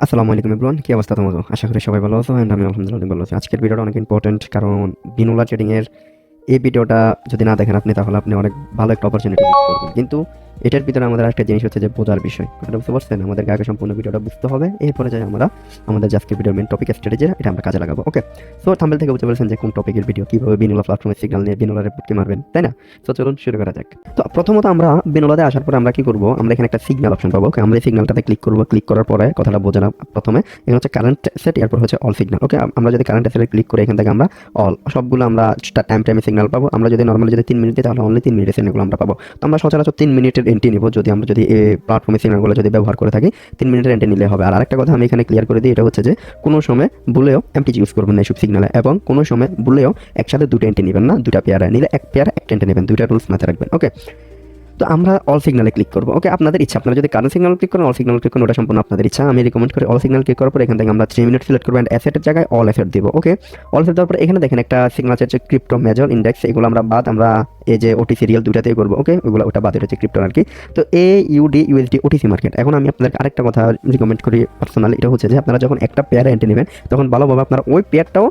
আসসালামু আলাইকুম এভরিওয়ান, কি অবস্থা তোমাদের? আশা করি সবাই ভালো আছো এন্ড আমি আলহামদুলিল্লাহ অনেক ভালো আছি। আজকের ভিডিওটা অনেক ইম্পর্টেন্ট, কারণ বিনোলা ট্রেডিং এর এই ভিডিওটা যদি না দেখেন আপনি, তাহলে আপনি অনেক ভালো একটা অপরচুনিটি মিস করবেন। কিন্তু এটার ভিতরে আমাদের একটা জিনিস হচ্ছে যে বোঝার বিষয়, কথাটা বুঝতে পারছেন? আমাদেরকে আগে সম্পূর্ণ ভিডিওটা বুঝতে হবে, এরপরে যাই আমরা আমাদের আজকের ভিডিওর মেন টপিক স্ট্র্যাটেজি এটা আমরা কাজে লাগাবো। ওকে, সো থাম্বনেল থেকে বুঝতে পারছেন যে কোন টপিকের ভিডিও, কিভাবে বিনোলা প্ল্যাটফর্মের সিগন্যাল নিয়ে বিনোলা রিপোর্টকে মারবেন, তাই না? তো চলুন শুরু করা যাক। তো প্রথমত আমরা বিনোলাতে আসার পরে আমরা কি করব, আমরা এখানে একটা সিগন্যাল অপশন পাবো। ওকে, আমরা এই সিগন্যালটাতে ক্লিক করব। ক্লিক করার পরে কথাটা বোঝা না, প্রথমে এখানে হচ্ছে কারেন্ট সেট, এরপর হচ্ছে অল সিগন্যাল। ওকে, আমরা যদি কারেন্ট সেটে ক্লিক করে এখান থেকে আমরা অল সবগুলো আমরা টাইমে সিগন্যাল পাবো। আমরা যদি নর্মালি যদি 3 মিনিট দিই তাহলে অনলি 3 মিনিটের সিগন্যালগুলো আমরা পাবো। তো আমরা সচরাচর 3 মিনিটের এন্ট্রি নিব, আমরা যদি এই প্ল্যাটফর্মের সিগন্যালগুলো যদি ব্যবহার করে থাকি 3 মিনিটের এন্ট্রি নিলে হবে। আর আরেকটা কথা আমি এখানে ক্লিয়ার করে দিই, এটা হচ্ছে যে কোনো সময় ভুলেও এমটিজি ইউজ করবেন না এইসব সিগন্যালে, এবং কোনো সময় ভুলেও একসাথে দুটো এন্ট্রি নেবেন না, দুটা পেয়ারে নিলে এক পেয়ার একটা এন্ট্রি নেবেন, দুইটা রুলস মাথায় রাখবেন। ওকে, তো আমরা অল সিগনালে ক্লিক করবো। ওকে, আপনাদের ইচ্ছা, আপনারা যদি কারেন্ট সিগনাল ক্লিক করেন, অল সিগনাল ক্লিক করেন, ওটা সম্পূর্ণ আপনাদের ইচ্ছা। আমি রিকমেন্ড করি অল সিগনাল ক্লিক করার পর এখান থেকে আমরা 3 মিনিট সিলেক্ট করবো, অ্যান্ড অ্যাসেটের জায়গায় অল অ্যাসেট দিব। ওকে, অল অ্যাসেট দেওয়ার পরে এখানে দেখেন একটা সিগনাল আছে ক্রিপ্টো মেজর ইন্ডেক্স, এগুলো আমরা বাদ, আমরা এই যে ওটিসি রিয়েল দুটাতেই করবো। ওকে, ওটা বাদ, এটা হচ্ছে ক্রিপ্টো আর কি। তো AUD USD ওটিসি মার্কেট। এখন আমি আপনাদের আরেকটা কথা রিকমেন্ড করি পার্সোনালি, এটা হচ্ছে যে আপনারা যখন একটা পেয়ারে এন্ট্রি নেবেন তখন ভালোভাবে আপনারা ওই পেয়ারটাও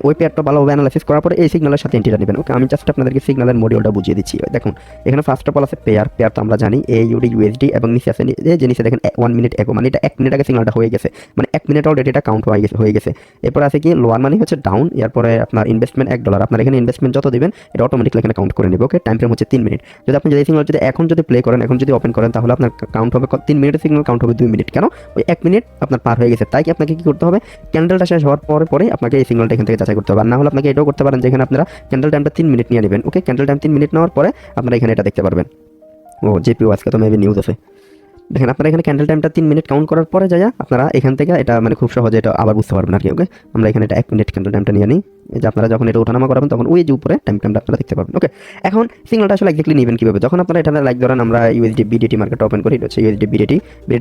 ওই পেয়ারটা ভালোভাবে অ্যানালাইসিস করার পরে এই সিগন্যালের সাথে এন্ট্রিটা নেবেন। ওকে, আমি জাস্ট আপনাদেরকে সিগন্যালের মডিউলটা বুঝিয়ে দিচ্ছি। দেখুন, এখানে ফার্স্ট অফ অল আছে পেয়ার তো আমরা জানি AUD USD, এবং নিচে আছে যে নিচে দেখেন 1 মিনিট এগো, এটা 1 মিনিট আগে সিগন্যালটা হয়ে গেছে, 1 মিনিট অলরেডি এটা কাউন্ট হয়ে গেছে। এরপর আছে কি লোয়ার হচ্ছে ডাউন, এরপরে আপনার ইনভেস্টমেন্ট $1, আপনার এখানে ইনভেস্টমেন্ট যত দিবেন এটা অটোমেটিক্যালি এখানে কাউন্ট করে নেবে। ওকে, টাইম ফ্রেম হচ্ছে 3 মিনিট। আপনি যদি সিগন্যাল এখন যদি প্লে করেন, এখন যদি ওপেন করেন, তাহলে আপনার কাউন্ট হবে 3 মিনিটের সিগন্যাল কাউন্ট হবে 2 মিনিট। কেন? ওই 1 মিনিট আপনার পার হয়ে গেছে, তাই কি আপনাকে কি করতে হবে, ক্যান্ডেলটা শেষ হওয়ার পরে আপনাকে এই সিগন্যালটা এখান থেকে যাচাই করতে হবে। আর না হলে আপনাকে এটাও করতে পারেন, যেখানে আপনারা ক্যান্ডেল টাইমটা 3 মিনিট নিয়ে নেবেন। ওকে, ক্যান্ডেল টাইম 3 মিনিট নেওয়ার পরে আপনারা এখানে এটা দেখতে পারবেন। ও জিপিও আজকে তো মেবি নিউজ আছে। দেখেন, আপনারা এখানে ক্যান্ডেল টাইমটা 3 মিনিট কাউন্ট করার পরে যায় আপনারা এখান থেকে এটা খুব সহজে এটা আবার বুঝতে পারবেন আর কি। ওকে, আমরা এখানে এটা 1 মিনিট ক্যান্ডেল টাইমটা নিয়ে নিই। এই যে আপনারা যখন এটা ওঠানামা করাবেন তখন ওই যে উপরে টাইমটা আপনারা দেখতে পাবেন। ওকে, এখন সিগন্যালটা আসলে এক্স্যাক্টলি নেবেন কিভাবে, যখন আপনারা এটা লাইক ধরেন আমরা ইউএসডি বিডিটি মার্কেট ওপেন করি, এটা হচ্ছে ইউএসডি বিডিটি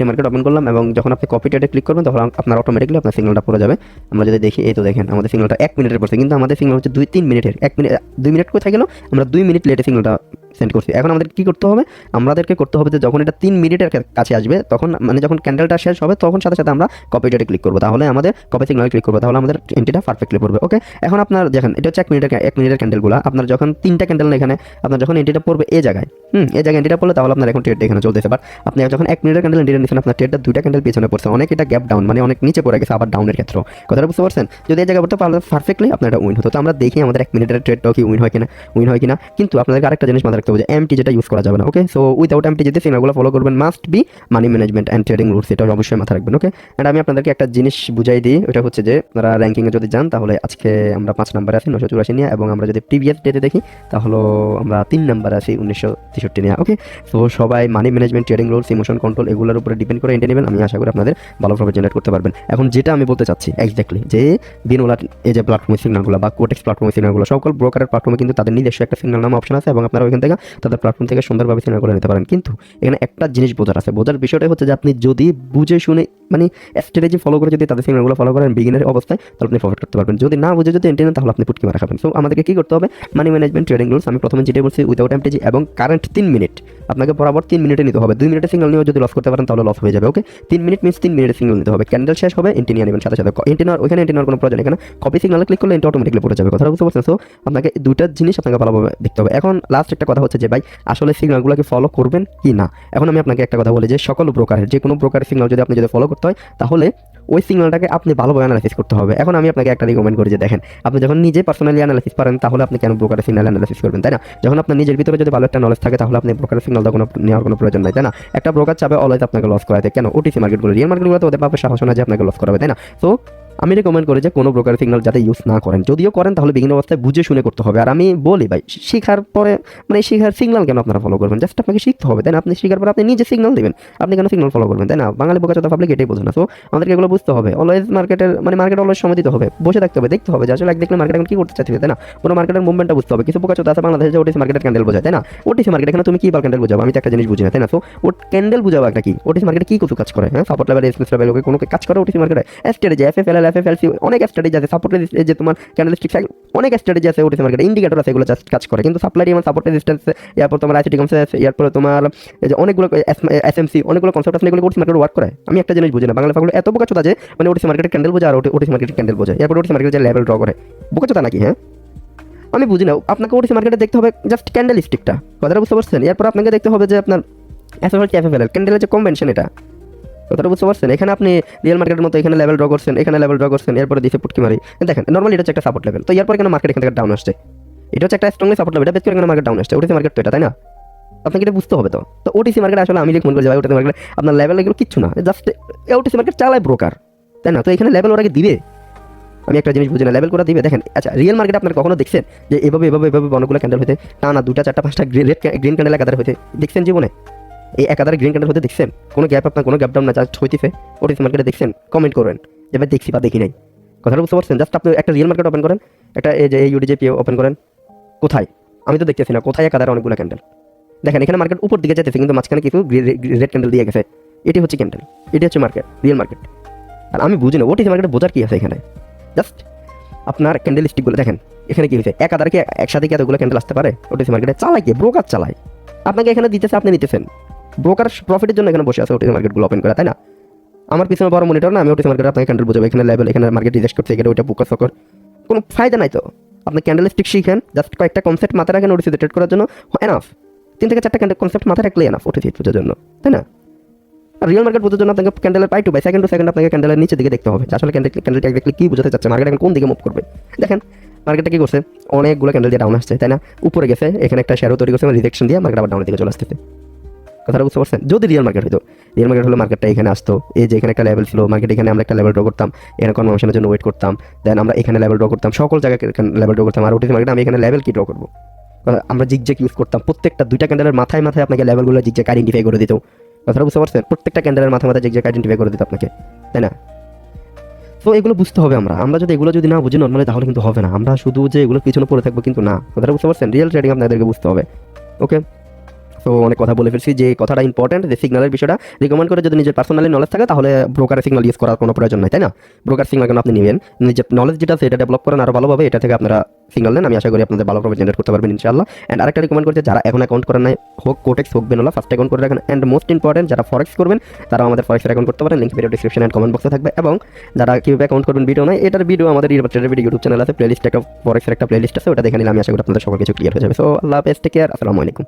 মার্কেট ওপেন করলাম, এবং যখন আপনি কপি ট্রেডে ক্লিক করবেন তখন আপনার অটোমেটিক্যালি আপনার সিগন্যালটা পড়ে যাবে। আমরা যদি দেখি, এই তো দেখেন আমাদের সিগন্যালটা 1 মিনিটের পড়ছে, কিন্তু আমাদের সিগন্যাল হচ্ছে 2-3 মিনিটের। 1 মিনিট 2 মিনিট কোথায় গেল, আমরা 2 মিনিট লেটে সিগন্যালটা সেন্ড করছি। এখন আমাদের কি করতে হবে, আমাদেরকে করতে হবে যে যখন এটা 3 মিনিটের কাছে আসবে, তখন যখন ক্যান্ডেলটা শেষ হবে তখন সাথে সাথে আমরা কপি ডেটে ক্লিক করবো, তাহলে আমাদের কপি সিগন্যাল ক্লিক করবো, তাহলে আমাদের এন্ট্রিটা পারফেক্টলি পড়বে। ওকে, এখন আপনার দেখেন এটা হচ্ছে 1 মিনিটের ক্যান্ডেলগুলো, আপনার যখন 3টা ক্যান্ডেল এখানে আপনার যখন এন্ট্রিটা পড়বে এই জায়গায়, এই জায়গায় এন্ট্রিটা পড়লে তাহলে আপনার এখন ট্রেডটা এখানে চলতেছে। বাট আপনি যখন 1 মিনিটের ক্যান্ডেল এন্ট্রিটা নিচ্ছেন, আপনার ট্রেডটা 2টা ক্যান্ডেল পিছনে পড়ছে, অনেক এটা গ্যাপ ডাউন, অনেক নিচে পড়ে গেছে, আবার ডাউনের ক্ষেত্রে। কথাটা বুঝতে পারছেন? যদি এই জায়গায় পড়তে পারলে পারফেক্টলি আপনার এটা উইন হতো। তো আমরা দেখি আমাদের 1 মিনিটের ট্রেডটাও কি উইন হয় কিনা। কিন্তু আপনাদেরকে আরেকটা জিনিস মাথায় রাখতে হবে যে এমটি যেটা ইউজ করা যাবে না। ওকে, সো উইদাউট এমটি যদি সিগন্যালগুলো ফলো করবেন, must be money management and trading rules, এটা অবশ্যই মাথায় রাখবেন। ওকে, এন্ড আমি আপনাদেরকে একটা জিনিস বুঝাই দিই, ওটা হচ্ছে যে আপনারা র্যাঙ্কিংয়ে যদি যান তাহলে আজকে আমরা 5 নম্বরে আছি 984 নিয়ে, এবং আমরা যদি প্রিভিয়াস ডেতে দেখি তাহলে আমরা 3 নম্বরে আছি 1963 নিয়ে। ওকে, সো সবাই money management, trading rules, emotion control এগুলোর উপরে ডিপেন্ড করে এন্ট্রি নেবেন। আমি আশা করি আপনাদের ভালো প্রফিট জেনারেট করতে পারবেন। এখন যেটা আমি বলতে চাচ্ছি এক্স্যাক্টলি যে বিনোলা এই যে প্ল্যাটফর্মের সিগন্যালগুলো বা কোটেক্স প্ল্যাটফর্মের সিগন্যালগুলো, সকল ব্রোকারের প্ল্যাটফর্মে কিন্তু তাদের নিজস্ব একটা সিগন্যাল নাম অপশন আছে, এবং আপনারা ওইখান থেকে তাদের প্ল্যাটফর্ম থেকে সুন্দরভাবে সিগন্যাল করে নিতে পারেন। কিন্তু এখানে একটা জিনিস বোঝার আছে, বোঝার বিষয়টা হচ্ছে যে আপনি যদি বুঝে শুনে স্ট্র্যাটেজি ফলো করে যদি তাদের সিগন্যালগুলো ফলো করেন বিগিনার অবস্থায়, তাহলে আপনি প্রফিট করতে পারবেন। যদি না বুঝে যদি এন্ট্রি নেন তাহলে আপনি পুটকি মারা খাবেন। সো আমাদেরকে কি করতে হবে, মানি ম্যানেজমেন্ট, ট্রেডিং রুলস, আমি প্রথমে যেটা বলছি উইদাউট এমটিজি এবং কারেন্ট 3 মিনিট আপনাকে বরাবর 3 মিনিটে নিতে হবে। 2 মিনিটের সিগন্যাল নিয়েও যদি লস করতে পারেন তাহলে লস হয়ে যাবে। ওকে, 3 মিনিট মিনস 3 মিনিটের সিগন্যাল নিতে হবে, ক্যান্ডেল শেষ হবে এন্ট্রি নিয়ে নেবেন সাথে সাথে। এন্ট্রি নেওয়ার ওইখানে এন্ট্রি নেওয়ার কোনো প্রয়োজন, এখানে কপি সিগন্যালে ক্লিক করলে এন্ট্রি অটোমেটিক্যালি পড়ে যাবে। কথা বুঝতে পারছেন? সো আপনাকে দুইটা জিনিস আপনাকে ভালোভাবে দেখতে হবে। এখন লাস্ট একটা কথা হচ্ছে যে ভাই আসলে সিগন্যালগুলোকে ফলো করবেন কি না। এখন আমি আপনাকে একটা কথা বলি যে সকল ব্রোকারের যে কোনো ব্রোকারের সিগন্যাল যদি আপনি ফলো করতে হয় তাহলে ওই সিগন্যালটাকে আপনি ভালোভাবে অ্যানালাইসিস করতে হবে। এখন আমি আপনাকে একটা রিকমেন্ড করি যে দেখেন, আপনি যখন নিজে পার্সোনালি অ্যানালাইসিস পারেন তাহলে আপনি কেন ব্রোকারের সিগন্যাল অ্যানালাইসিস করবেন, তাই না? যখন আপনার নিজের ভিতরে যদি ভালো একটা নলেজ থাকে তাহলে আপনি ব্রোকারের সিগন্যাল নেওয়ার কোনো প্রয়োজন নাই, তাই না? একটা ব্রোকার চাবে অলওয়েজ আপনাকে লস করাতে, কেন? ওটিসি মার্কেটগুলো, রিয়েল মার্কেটগুলো তো ওদের বাপের সাহস না যে আপনাকে লস করাবে, তাই না? সো আমি রেকমেন্ড করি যে কোনো ব্রোকার সিগন্যাল যাতে ইউজ না করেন, যদিও করেন তাহলে বিগিন অবস্থায় বুঝে শুনে করতে হবে। আর আমি বলি ভাই, শেখার পরে শেখার সিগন্যাল কেন আপনারা ফলো করবেন, জাস্ট আপনাকে শিখতে হবে, তাই না? আপনি শেখার পরে আপনি নিজে সিগন্যাল দিবেন, আপনি কেন সিগন্যাল ফলো করবেন, তাই না? বাঙালি বোকাচোদা পাবলিক এটাই বোঝে না। সো আমাদেরকে এগুলো বুঝতে হবে। অলওয়েজ মার্কেটের মার্কেট অলওয়েজ সময় দিতে হবে, বসে থাকতে হবে, দেখতে হবে যে আসলে দেখলে মার্কেট এখন কি করতে চাচ্ছি, তাই না? কোনো মার্কেটের মুভমেন্টটা বুঝতে হবে। কিছু বোকাচোদা আছে বাংলাদেশে যে ওটিসি মার্কেটের ক্যান্ডেল বোঝায়, তাই না? ওটিসি মার্কেট এখানে তুমি কি বার ক্যান্ডেল বোঝাবো, আমি তো একটা জিনিস বুঝি না, তাই না? সো ও ক্যান্ডেল বুঝাবো একটা কি, ওটিসি মার্কেটে কি কিছু কাজ করে, হ্যাঁ? সাপোর্ট লেভেল, রেজিস্ট্যান্স লেভেল, কোনো কাজ করে ওটিসি মার্কেটে? স্ট্র্যাটেজি, এফএফএল, এফএফএল এফএফএলসি অনেক স্ট্র্যাটেজি আছে, সাপোর্ট রেজিস্ট্যান্স যে তোমার ক্যান্ডেলস্টিক অনেক স্ট্র্যাটেজি আছে ওটিসি মার্কেটে, ইন্ডিকেটর আছে, এগুলো জাস্ট কাজ করে। কিন্তু সাপ্লাই ডিমান্ড, সাপোর্ট রেজিস্ট্যান্স, এরপর তোমার আইসিটি কনসেপ্ট, এরপর তোমার এই যে অনেকগুলো এসএমসি, অনেকগুলো কনসেপ্ট আছে, এগুলো ওটিসি মার্কেটে ওয়ার্ক করে। আমি একটা জিনিস বুঝি না, বাংলা ফাগুলো এত বোকাচোদা যে মানে ওটিসি মার্কেটে ক্যান্ডেল বোঝে আর ওটিসি মার্কেটে ক্যান্ডেল বোঝে, এরপর ওটিসি মার্কেটে যে লেভেল ড্র করে, বোকাচোদা নাকি? হ্যাঁ, আমি বুঝি না। আপনাকে ওটিসি মার্কেটে দেখতে হবে জাস্ট ক্যান্ডেল স্টিকটা, কথাটা বুঝতে পারছেন? এরপর আপনাকে দেখতে হবে যে আপনার এফএফএল ক্যান্ডেলের যে কনভেনশন, এটা কথাটা বুঝতে পারছেন? এখানে আপনি রিয়েল মার্কেটের মতো এখানে লেভেল ড্র করছেন, এখানে লেভেল ড্র করছেন, এরপরে দিছে পুটকি মারি। দেখেন নর্মালি এটা হচ্ছে একটা সাপোর্ট লেভেল, তো এরপর এখানে মার্কেট এখান থেকে ডাউন আসছে, এটা হচ্ছে একটা স্ট্রংলি সাপোর্ট লেভেল, এটা বেশ করে এখানে মার্কেট ডাউন আসছে, ওটিসি মার্কেট তো এটা, তাই না? আপনাকে এটা বুঝতে হবে। তো ওটিসি মার্কেট আসলে আমি মনে করি যে ওটিসি মার্কেট আপনার লেভেল এগুলো কিচ্ছু না, জাস্ট ওটিসি মার্কেট চালায় ব্রোকার, তাই না? তো এখানে লেভেল ওরাকে দিবে, আমি একটা জিনিস বুঝি না, লেভেল করে দিবে। দেখেন আচ্ছা, রিয়েল মার্কেটে আপনারা কখনো দেখছেন যে এভাবে অনেকগুলো ক্যান্ডেল হতে টানা 2টা 4টা 5টা গ্রিন ক্যান্ডেল একাধারে হতে দেখছেন জীবনে? এই একাধারে গ্রিন ক্যান্ডেল হতে দেখছেন? কোনো গ্যাপ, আপনার কোনো গ্যাপ ডাউন না, জাস্ট হইতেছে ওটিসি মার্কেটে দেখছেন? কমেন্ট করবেন যে ভাই দেখছি বা দেখি নাই, কথাটা বুঝতে পারছেন? জাস্ট আপনি একটা রিয়েল মার্কেট ওপেন করেন, একটা এই যে ইউডিজেপি ওপেন করেন, কোথায়? আমি তো দেখতেছি না কোথায় একাধারে অনেকগুলো ক্যান্ডেল। দেখেন এখানে মার্কেট উপর দিকে যেতেছে, কিন্তু মাঝখানে কিছু রেড ক্যান্ডেল দিয়ে গেছে, এটি হচ্ছে ক্যান্ডেল, এটি হচ্ছে মার্কেট, রিয়েল মার্কেট। আর আমি বুঝি না ওটিসি মার্কেটে বোঝার কি আছে এখানে? জাস্ট আপনার ক্যান্ডেল স্টিকগুলো দেখেন, এখানে কি হয়েছে, একাধারে কি একসাথে কি এতগুলো ক্যান্ডেল আসতে পারে? ওটিসি মার্কেটে চালায় কি? ব্রোকার চালায়। আপনাকে এখানে দিতেছে, আপনি নিতেছেন, ব্রোকার প্রফিটের জন্য এখানে বসে আছে ওটিসি মার্কেটগুলো ওপেন করে, তাই না? আমার পিছনে বড় মনিটর না, আমি ওটিসি মার্কেটে আপনাকে ক্যান্ডেল বোঝাবো, এখানে লেভেল, এখানে মার্কেট রিজেক্ট করছে, এখানে ওইটা ফোকাস কর, কোনো ফায়দা নাই তো। আপনি ক্যান্ডেল স্টিক শিখেন, জাস্ট কয়েকটা কনসেপ্ট মাথায় রাখেন ওটিসিতে ট্রেড করার জন্য, এনাফ। 3 থেকে 4টা ক্যান্ডেল কনসেপ্ট মাথায় রাখলে এনাফ ওটিসি বোঝার জন্য, তাই না? আর রিয়েল মার্কেট বোঝার জন্য আপনাকে ক্যান্ডেলের পাই two by second to second আপনাকে ক্যান্ডেলের নিচের দিকে দেখতে হবে, আসলে ক্যান্ডেলটা এক্স্যাক্টলি কি বোঝাতে চাচ্ছে, মার্কেট এখন কোন দিকে মুভ করবে। দেখেন মার্কেটটা কি করছে, অনেকগুলো ক্যান্ডেল দিয়ে ডাউন আসছে, তাই না? উপরে গেছে, এখানে একটা শেয়ারও তৈরি করছে, রিজেকশন দিয়ে মার্কেট আবার ডাউনের দিকে চলে আসতেছে, কথাটা বুঝতে পারছেন? যদি রিয়েল মার্কেট হতো, রিয়েল মার্কেট হলে মার্কেটটা এখানে আসতো, এই যে এখানে একটা লেভেল ছিল, মার্কেট এখানে আমরা একটা লেভেল ড্র করতাম, এখানে কনফার্মেশনের জন্য ওয়েট করতাম, দেন আমরা এখানে লেভেল ড্র করতাম, সকল জায়গায় লেভেল ড্র করতাম। আর ওটিসি মার্কেটে আমি এখানে লেভেল কি ড্র করবো? আমরা জিগজ্যাগ ইউজ করতাম, প্রত্যেকটা 2টা ক্যান্ডেলের মাথায় মাথায় আপনাকে লেভেলগুলো জিগজ্যাগ আইডেন্টিফাই করে দিত, কথাটা বুঝতে পারছেন? প্রত্যেকটা ক্যান্ডেলের মাথায় মাথায় জিগজ্যাগ আইডেন্টিফাই করে দিত আপনাকে, তাই না? তো এগুলো বুঝতে হবে আমরা যদি এগুলো যদি না বুঝি নর্মালি, তাহলে কিন্তু হবে না। আমরা শুধু যে এগুলো পিছনে পড়ে থাকবো কিন্তু না, কথাটা বুঝতে পারছেন? রিয়েল ট্রেডিং আপনাদেরকে বুঝতে হবে। ওকে, তো অনেক কথা বলে ফেলছি, যে কথাটা ইম্পর্টেন্ট, যে সিগন্যালের বিষয়টা রিকমেন্ড করে যদি নিজের পার্সোনালি নলেজ থাকে তাহলে ব্রোকারের সিগন্যাল ইউজ করার কোনো প্রয়োজন নাই, তাই না? ব্রোকার সিগন্যাল কেন আপনি নেবেন, নিজের নলেজ যেটা আছে এটা ডেভেলপ করেন আরও ভালোভাবে, এটা থেকে আপনারা সিগন্যাল নেন, আমি আশা করি আপনাদের ভালো প্রফিট জেনারেট করতে পারবেন ইনশাআল্লাহ। অ্যান্ড আরেকটা রিকমেন্ড করছে, যারা এখন অ্যাকাউন্ট করেন নাই, হোক কোটেক্স হোক বেনোলা, ফার্স্ট অ্যাকাউন্ট করে রাখেন। অ্যান্ড মোস্ট ইম্পর্টেন্ট, যারা ফরেক্স করবেন তারা আমাদের ফরেক্সের অ্যাকাউন্ট করতে পারেন, link video description and comment বক্সে থাকবে। এবং যারা কীভাবে অ্যাকাউন্ট করবেন ভিডিও নয়, এটার ভিডিও আমাদের ভিডিও ইউটিউব চ্যানেল আছে, প্লেলিস্ট একটা ফরেক্সের একটা প্লেলিস্ট আছে, ওটা দেখে নিলে আমি আশা করি আপনাদের সকল কিছু ক্লিয়ার হয়ে যাবে। সো আল্লাহ হাফেজ, টেক কেয়ার, আসসালামু আলাইকুম।